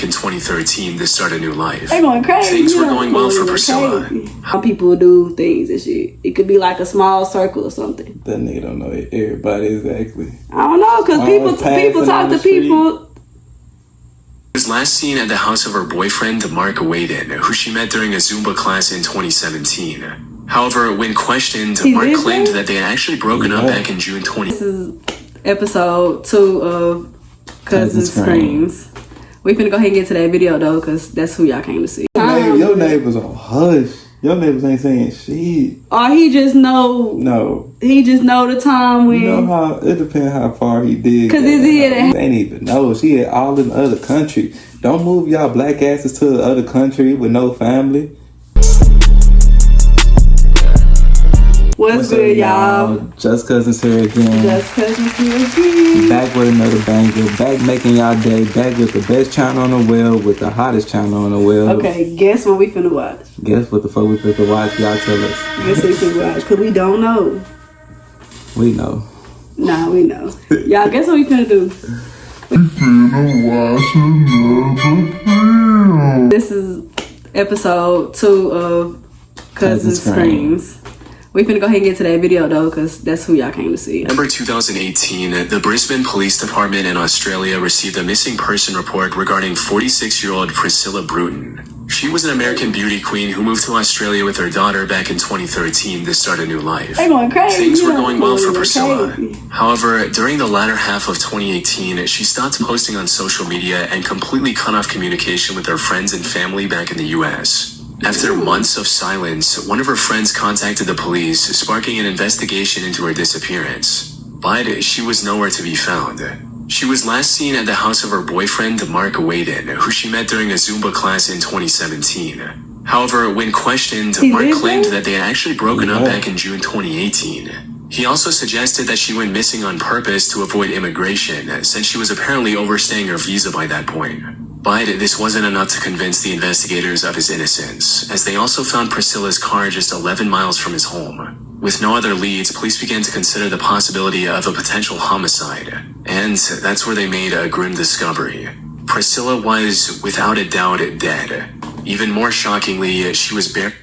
back in 2013 to start a new life. They going crazy. Things were going well for Priscilla. How people do things and shit. It could be like a small circle or something. That nigga don't know everybody exactly. I don't know, because people talk to people. She was last seen at the house of her boyfriend, Mark Waden, who she met during a Zumba class in 2017. However, when questioned, Mark claimed that they had actually broken up back in June 20. This is episode 2 of CousinZ Screamz. We finna go ahead and get to that video though, because that's who y'all came to see. Your neighbors on hush. Your neighbors ain't saying shit. Or he just know. No. He just know the time when. You know how, it depends how far he did. Because is he at They ain't even know. She had all in the other country. Don't move y'all black asses to the other country with no family. What's good, y'all? JussCousinZ here again. JussCousinZ here again. Back with another banger. Back making y'all day. Back with the best channel on the wheel. With the hottest channel on the wheel. Okay, guess what we finna watch? Guess what the fuck we finna watch? Y'all tell us. Guess what we finna watch? Because we don't know. We know. Nah, we know. Y'all, guess what we finna do? We finna watch another video. This is episode 2 of CousinZ Screamz. We finna go ahead and get to that video though, because that's who y'all came to see. November 2018, the Brisbane Police Department in Australia received a missing person report regarding 46-year-old Priscilla Bruton. She was an American beauty queen who moved to Australia with her daughter back in 2013 to start a new life. They going crazy. Things were going well for Priscilla. Crazy. However, during the latter half of 2018, she stopped posting on social media and completely cut off communication with her friends and family back in the US. After months of silence, one of her friends contacted the police, sparking an investigation into her disappearance. But she was nowhere to be found. She was last seen at the house of her boyfriend, Mark Waden, who she met during a Zumba class in 2017. However, when questioned, Mark claimed that they had actually broken up back in June 2018. He also suggested that she went missing on purpose to avoid immigration, since she was apparently overstaying her visa by that point. But this wasn't enough to convince the investigators of his innocence, as they also found Priscilla's car just 11 miles from his home. With no other leads, police began to consider the possibility of a potential homicide, and that's where they made a grim discovery. Priscilla was, without a doubt, dead. Even more shockingly, she was buried.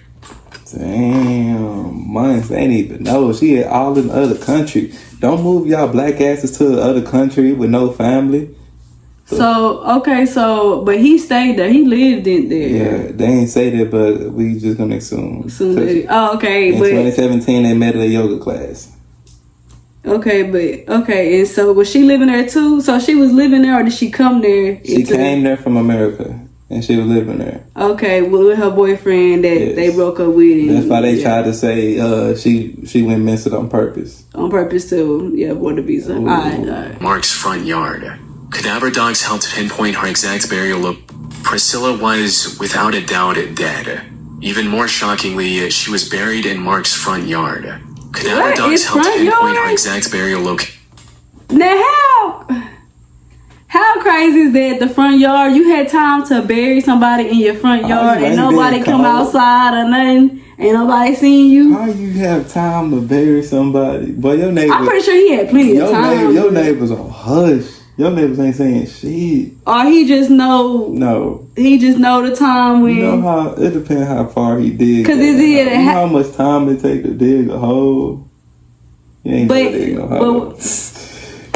Damn, months, they ain't even know. She had all in the other country. Don't move y'all black asses to the other country with no family. But he stayed there. He lived in there. Yeah, they ain't say that, but we just gonna assume. In 2017, they met at a yoga class. And so was she living there too? So she was living there, or did she come there? She came there from America, and she was living there. Okay, with her boyfriend that they broke up with. That's why they tried to say she went missing on purpose. On purpose to avoid the visa. All right. Mark's front yard. Cadaver dogs helped pinpoint her exact burial location. Priscilla was, without a doubt, dead. Even more shockingly, she was buried in Mark's front yard. Cadaver dogs helped pinpoint her exact burial location. Now how crazy is that? The front yard, you had time to bury somebody in your front yard and nobody come outside or nothing? Ain't nobody seen you? How you have time to bury somebody? Boy, your neighbor. I'm pretty sure he had plenty of time. Your neighbors on hush. Your neighbors ain't saying shit. Or he just know. No. He just know the time when. You know how, it depends how far he dig. Because you know how much time it take to dig a hole? You ain't gonna dig no hole.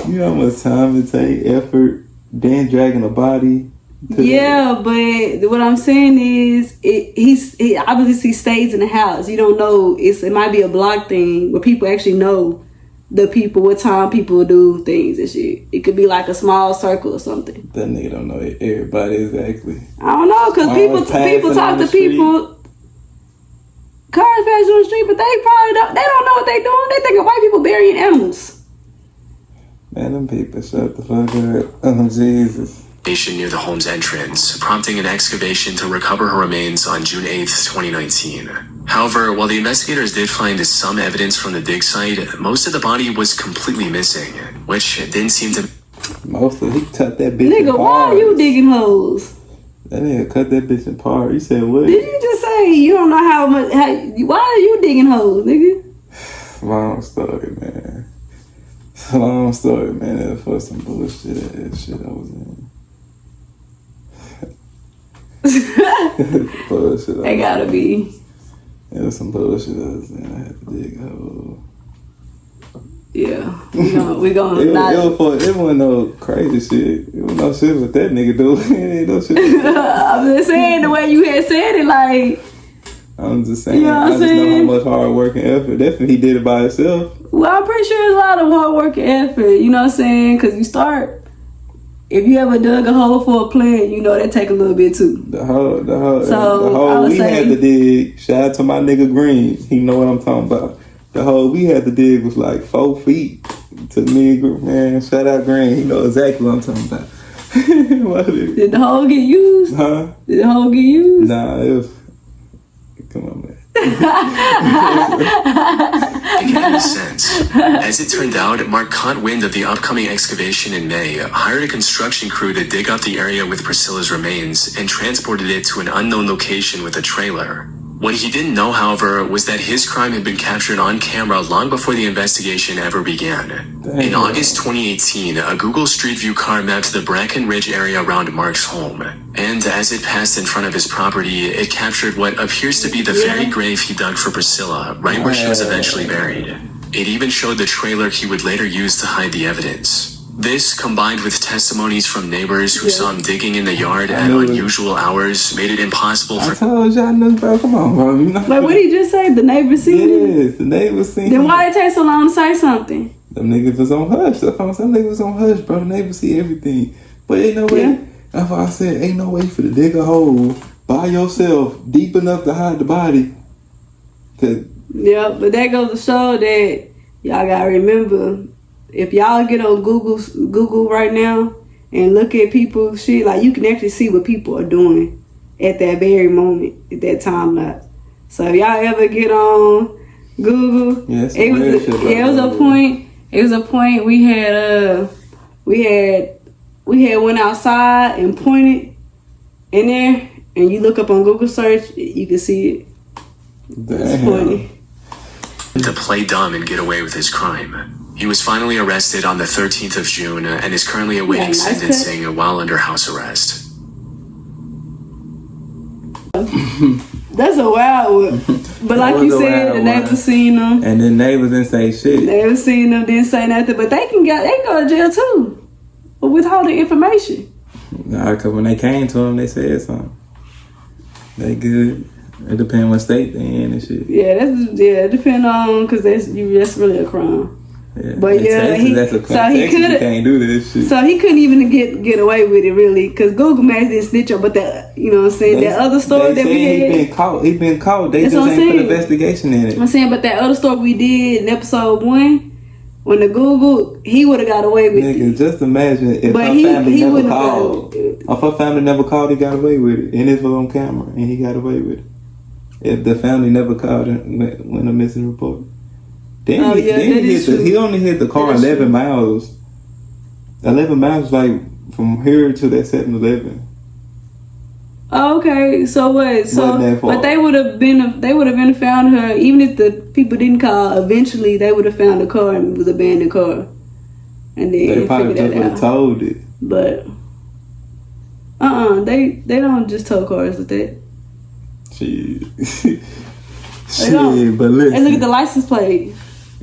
You know how much time it take, effort, then dragging a body. Yeah, but what I'm saying is, he obviously stays in the house. You don't know. It might be a block thing where people actually know the people, what time people do things and shit. It could be like a small circle or something. That nigga don't know everybody exactly. I don't know, because people talk to people. Cars pass on the street, but they don't know what they doing. They think of white people burying animals. Man, them people shut the fuck up. Oh, Jesus. Near the home's entrance, prompting an excavation to recover her remains on June 8th, 2019. However, while the investigators did find some evidence from the dig site, most of the body was completely missing, which didn't seem to... Mostly, he cut that bitch Nigga, why are you digging holes? That nigga cut that bitch apart. You said what? Did you just say you don't know how much... why are you digging holes, nigga? Long story, man. Long story, man. That was for some bullshit shit I was in. bullshit. They gotta be. It was some bullshit. I was saying I had to dig a hole. Yeah, we gonna it not. It wasn't no crazy shit. It was no shit what that nigga do. It ain't no shit. I'm just saying the way you had said it, like. I'm just saying. You know what I'm I just know saying? how much hard work and effort. Definitely he did it by himself. Well, I'm pretty sure it's a lot of hard work and effort. You know what I'm saying? Because you start. If you ever dug a hole for a plant, you know that take a little bit too. The hole I would we say, had to dig. Shout out to my nigga Green. He know what I'm talking about. The hole we had to dig was like 4 feet to me, man. Shout out Green. He know exactly what I'm talking about. Did the hole get used? Huh? Did the hole get used? Nah, it was. Come on, man. It made sense. As it turned out, Mark caught wind of the upcoming excavation in May, hired a construction crew to dig up the area with Priscilla's remains, and transported it to an unknown location with a trailer. What he didn't know, however, was that his crime had been captured on camera long before the investigation ever began. In August 2018, a Google Street View car mapped the Bracken Ridge area around Mark's home. And as it passed in front of his property, it captured what appears to be the very grave he dug for Priscilla, right where she was eventually buried. It even showed the trailer he would later use to hide the evidence. This, combined with testimonies from neighbors who saw him digging in the yard at unusual hours, made it impossible for... I told y'all niggas, bro. Come on, bro. You know? Like, what did he just say? The neighbors seen it? Yes, the neighbors seen Then it. why did it take so long to say something? Them niggas was on hush. Some niggas was on hush, bro. The neighbors see everything. But ain't no way. Yeah. That's why I said, ain't no way for to dig a hole by yourself deep enough to hide the body. Yeah, but that goes to show that y'all gotta remember, if y'all get on Google right now and look at people's shit, like you can actually see what people are doing at that very moment, at that time lapse. So if y'all ever get on Google, it was a point. It was a point we had went outside and pointed in there, and you look up on Google search, you can see it. It's funny. To play dumb and get away with his crime. He was finally arrested on the 13th of June and is currently awaiting sentencing while under house arrest. That's a wild one. But like you said, the neighbors seen them. And the neighbors didn't say shit. Neighbors seen them, didn't say nothing. But they can go to jail too. But withholding information. Nah, because when they came to them, they said something. They good. It depends what state they in and shit. Yeah, it depends on, because that's really a crime. Yeah. But yeah, he can't do this shit. So he couldn't even get away with it really, because Google Maps didn't snitch on. But that, you know what I'm saying, that other story that we had, he been caught. They just ain't put investigation in it. I'm saying, but that other story we did in episode 1, when the Google, he would have got away with it. Just imagine if her family never called. If her family never called, he got away with it, and it was on camera, and he got away with it. If the family never called when a missing report. He only hit the car 11 miles. 11 miles, like from here to that 7-Eleven. Okay, so what? So, but they would have been found her, even if the people didn't call. Eventually, they would have found the car and it was an abandoned car, and then they probably just would have told it. But they don't just tow cars with that. Shit, but listen. And look at the license plate.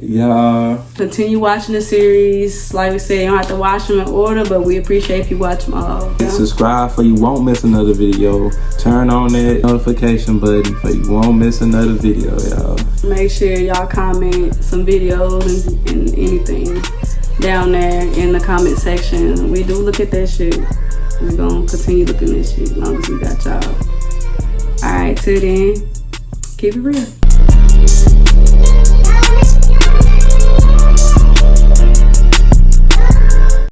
Y'all continue watching the series. Like we said, you don't have to watch them in order, but we appreciate if you watch them all. Subscribe so you won't miss another video. Turn on that notification button so you won't miss another video, y'all. Make sure y'all comment some videos and anything down there in the comment section. We do look at that shit. We're gonna continue looking at shit as long as we got y'all. Alright, till then, keep it real.